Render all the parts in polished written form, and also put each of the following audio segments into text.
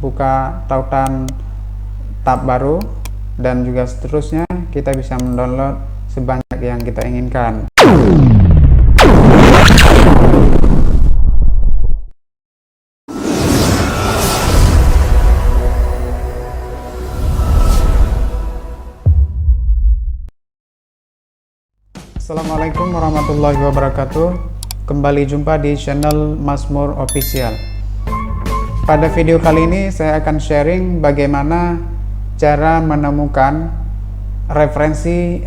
buka tautan tab baru, dan juga seterusnya kita bisa mendownload sebanyak yang kita inginkan. Assalamualaikum warahmatullahi wabarakatuh. Kembali jumpa di channel Mazmur Official. Pada video kali ini saya akan sharing bagaimana cara menemukan referensi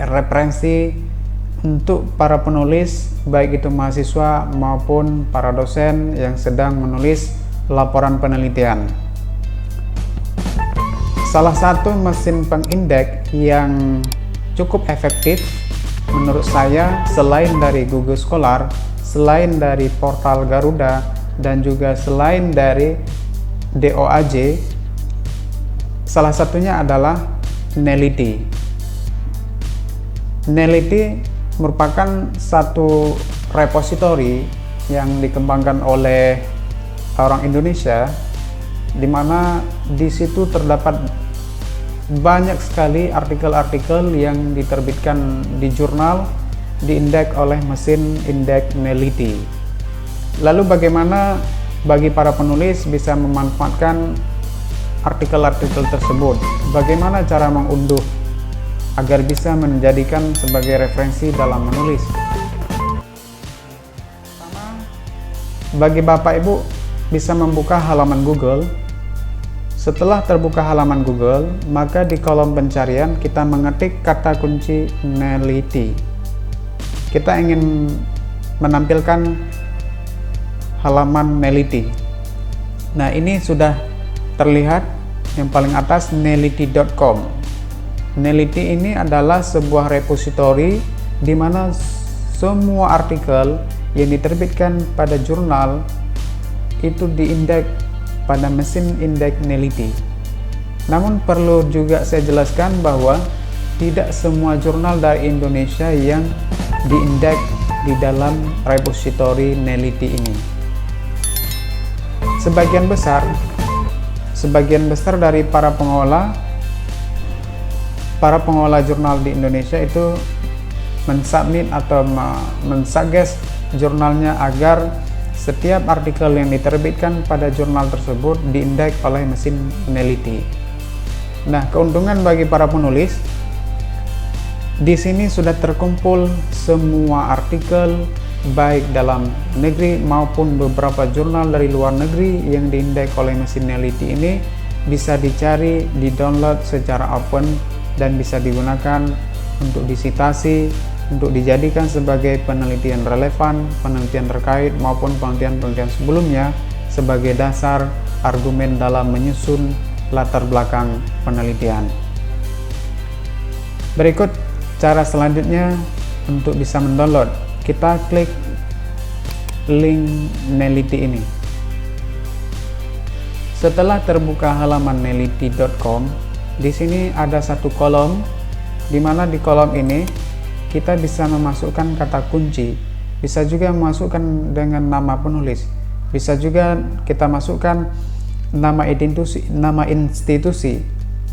untuk para penulis, baik itu mahasiswa maupun para dosen yang sedang menulis laporan penelitian. Salah satu mesin pengindeks yang cukup efektif menurut saya, selain dari Google Scholar, selain dari portal Garuda, dan juga selain dari DOAJ, salah satunya adalah Neliti. Neliti merupakan satu repositori yang dikembangkan oleh orang Indonesia, di mana di situ terdapat banyak sekali artikel-artikel yang diterbitkan di jurnal, diindeks oleh mesin indeks Neliti. Lalu bagaimana bagi para penulis bisa memanfaatkan artikel-artikel tersebut? Bagaimana cara mengunduh agar bisa menjadikan sebagai referensi dalam menulis? Pertama, bagi Bapak Ibu bisa membuka halaman Google. Setelah terbuka halaman Google, maka di kolom pencarian kita mengetik kata kunci Neliti. Kita ingin menampilkan halaman Neliti. Nah, ini sudah terlihat yang paling atas, neliti.com. Neliti ini adalah sebuah repositori di mana semua artikel yang diterbitkan pada jurnal itu diindeks pada mesin indeks Neliti. Namun perlu juga saya jelaskan bahwa tidak semua jurnal dari Indonesia yang diindeks di dalam repositori Neliti ini. Sebagian besar dari para pengelola jurnal di Indonesia itu mensubmit atau mensuggest jurnalnya agar setiap artikel yang diterbitkan pada jurnal tersebut diindeks oleh mesin Neliti. Nah, keuntungan bagi para penulis, di sini sudah terkumpul semua artikel baik dalam negeri maupun beberapa jurnal dari luar negeri yang diindeks oleh mesin Neliti ini bisa dicari, di-download secara open dan bisa digunakan untuk disitasi, untuk dijadikan sebagai penelitian relevan, penelitian terkait maupun penelitian-penelitian sebelumnya sebagai dasar argumen dalam menyusun latar belakang penelitian. Berikut cara selanjutnya untuk bisa mendownload. Kita klik link Neliti ini. Setelah terbuka halaman neliti.com, di sini ada satu kolom, di mana di kolom ini kita bisa memasukkan kata kunci, bisa juga memasukkan dengan nama penulis, bisa juga kita masukkan nama institusi,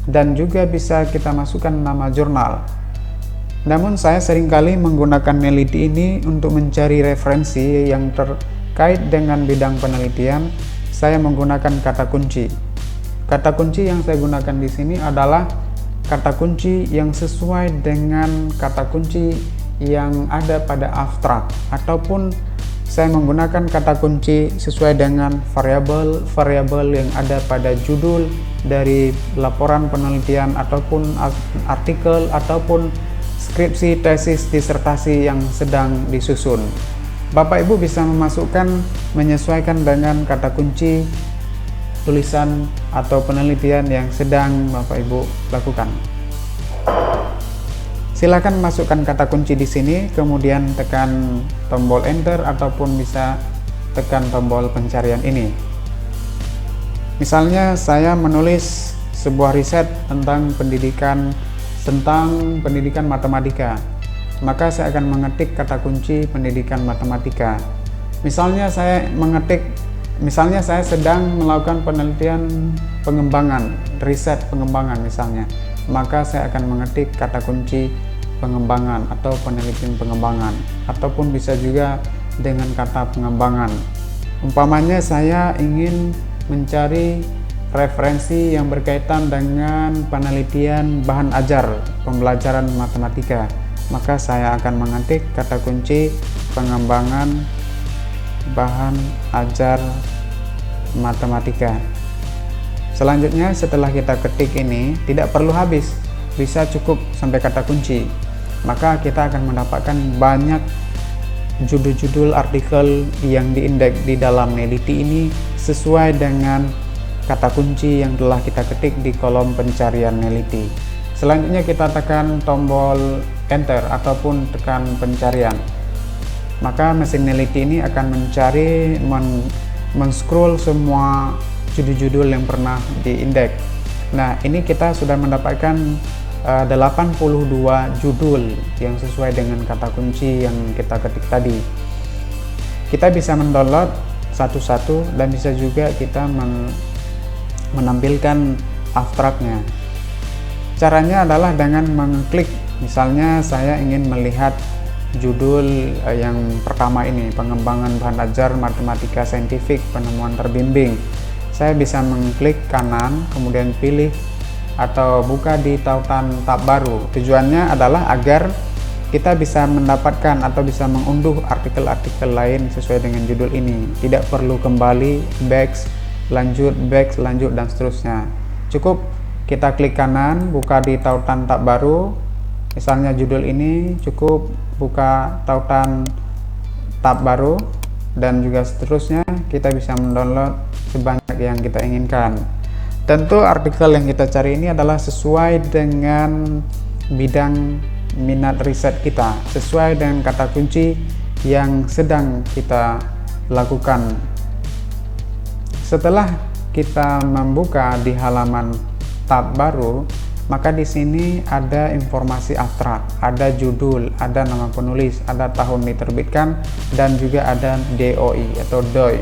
dan juga bisa kita masukkan nama jurnal. Namun saya seringkali menggunakan Neliti ini untuk mencari referensi yang terkait dengan bidang penelitian. Saya menggunakan kata kunci. Kata kunci yang saya gunakan di sini adalah kata kunci yang sesuai dengan kata kunci yang ada pada abstrak, ataupun saya menggunakan kata kunci sesuai dengan variabel yang ada pada judul dari laporan penelitian ataupun artikel ataupun skripsi, tesis, disertasi yang sedang disusun. Bapak Ibu bisa menyesuaikan dengan kata kunci tulisan atau penelitian yang sedang Bapak Ibu lakukan. Silakan masukkan kata kunci di sini, kemudian tekan tombol enter ataupun bisa tekan tombol pencarian ini. Misalnya saya menulis sebuah riset tentang pendidikan matematika, maka saya akan mengetik kata kunci pendidikan matematika. Misalnya saya mengetik Misalnya saya sedang melakukan penelitian pengembangan, riset pengembangan misalnya, maka saya akan mengetik kata kunci pengembangan atau penelitian pengembangan, ataupun bisa juga dengan kata pengembangan. Umpamanya saya ingin mencari referensi yang berkaitan dengan penelitian bahan ajar pembelajaran matematika, maka saya akan mengetik kata kunci pengembangan bahan ajar matematika. Selanjutnya setelah kita ketik ini, tidak perlu habis, bisa cukup sampai kata kunci, maka kita akan mendapatkan banyak judul-judul artikel yang diindeks di dalam Neliti ini sesuai dengan kata kunci yang telah kita ketik di kolom pencarian Neliti. Selanjutnya kita tekan tombol enter ataupun tekan pencarian, maka mesin Neliti ini akan mencari, men-scroll semua judul-judul yang pernah diindeks. Nah, ini kita sudah mendapatkan 82 judul yang sesuai dengan kata kunci yang kita ketik tadi. Kita bisa mendownload satu-satu dan bisa juga kita menampilkan abstraknya. Caranya adalah dengan mengklik, misalnya saya ingin melihat judul yang pertama ini, pengembangan bahan ajar matematika saintifik penemuan terbimbing. Saya bisa mengklik kanan, kemudian pilih atau buka di tautan tab baru. Tujuannya adalah agar kita bisa mendapatkan atau bisa mengunduh artikel-artikel lain sesuai dengan judul ini. Tidak perlu kembali, back, lanjut, dan seterusnya. Cukup kita klik kanan, buka di tautan tab baru. Misalnya judul ini, cukup buka tautan tab baru, dan juga seterusnya. Kita bisa mendownload sebanyak yang kita inginkan. Tentu artikel yang kita cari ini adalah sesuai dengan bidang minat riset kita, sesuai dengan kata kunci yang sedang kita lakukan. Setelah kita membuka di halaman tab baru, maka di sini ada informasi abstrak, ada judul, ada nama penulis, ada tahun diterbitkan, dan juga ada DOI atau DOI.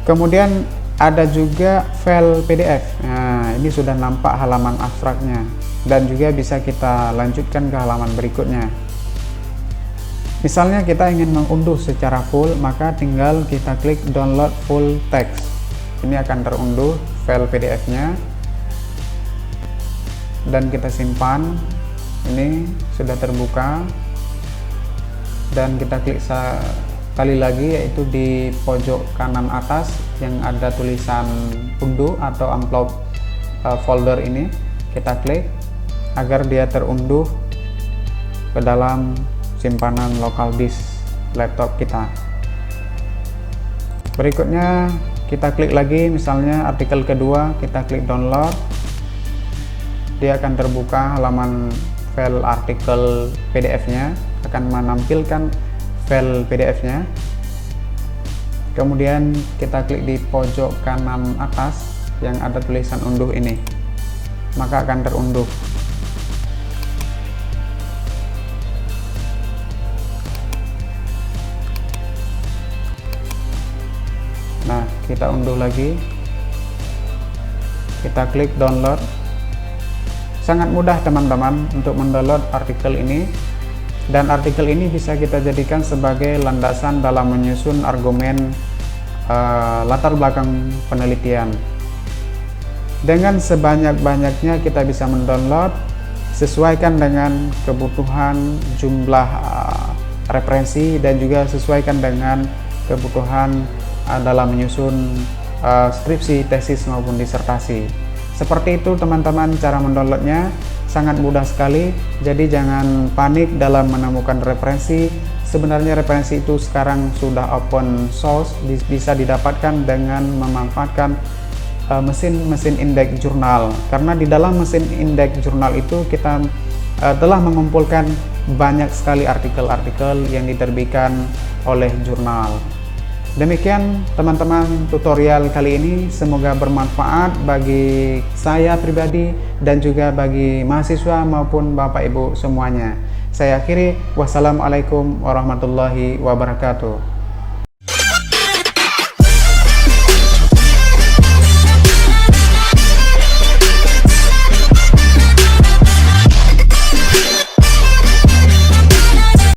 Kemudian ada juga file PDF. Nah, ini sudah nampak halaman abstraknya, dan juga bisa kita lanjutkan ke halaman berikutnya. Misalnya kita ingin mengunduh secara full, maka tinggal kita klik download full text. Ini akan terunduh file PDF-nya, dan kita simpan. Ini sudah terbuka, dan kita klik sekali lagi, yaitu di pojok kanan atas yang ada tulisan unduh atau amplop folder ini. Kita klik agar dia terunduh ke dalam simpanan local disk laptop kita. Berikutnya kita klik lagi, misalnya artikel kedua, kita klik download. Dia akan terbuka halaman file artikel PDF-nya, akan menampilkan file PDF-nya. Kemudian kita klik di pojok kanan atas yang ada tulisan unduh ini, maka akan terunduh. Nah, kita unduh lagi, kita klik download. Sangat mudah teman-teman untuk mendownload artikel ini, dan artikel ini bisa kita jadikan sebagai landasan dalam menyusun argumen latar belakang penelitian. Dengan sebanyak-banyaknya kita bisa mendownload, sesuaikan dengan kebutuhan jumlah referensi, dan juga sesuaikan dengan kebutuhan dalam menyusun skripsi, tesis maupun disertasi. Seperti itu teman-teman cara mendownloadnya, sangat mudah sekali. Jadi jangan panik dalam menemukan referensi. Sebenarnya referensi itu sekarang sudah open source, bisa didapatkan dengan memanfaatkan mesin indeks jurnal. Karena di dalam mesin indeks jurnal itu kita telah mengumpulkan banyak sekali artikel-artikel yang diterbitkan oleh jurnal. Demikian teman-teman tutorial kali ini, semoga bermanfaat bagi saya pribadi dan juga bagi mahasiswa maupun Bapak Ibu semuanya. Saya akhiri, wassalamualaikum warahmatullahi wabarakatuh.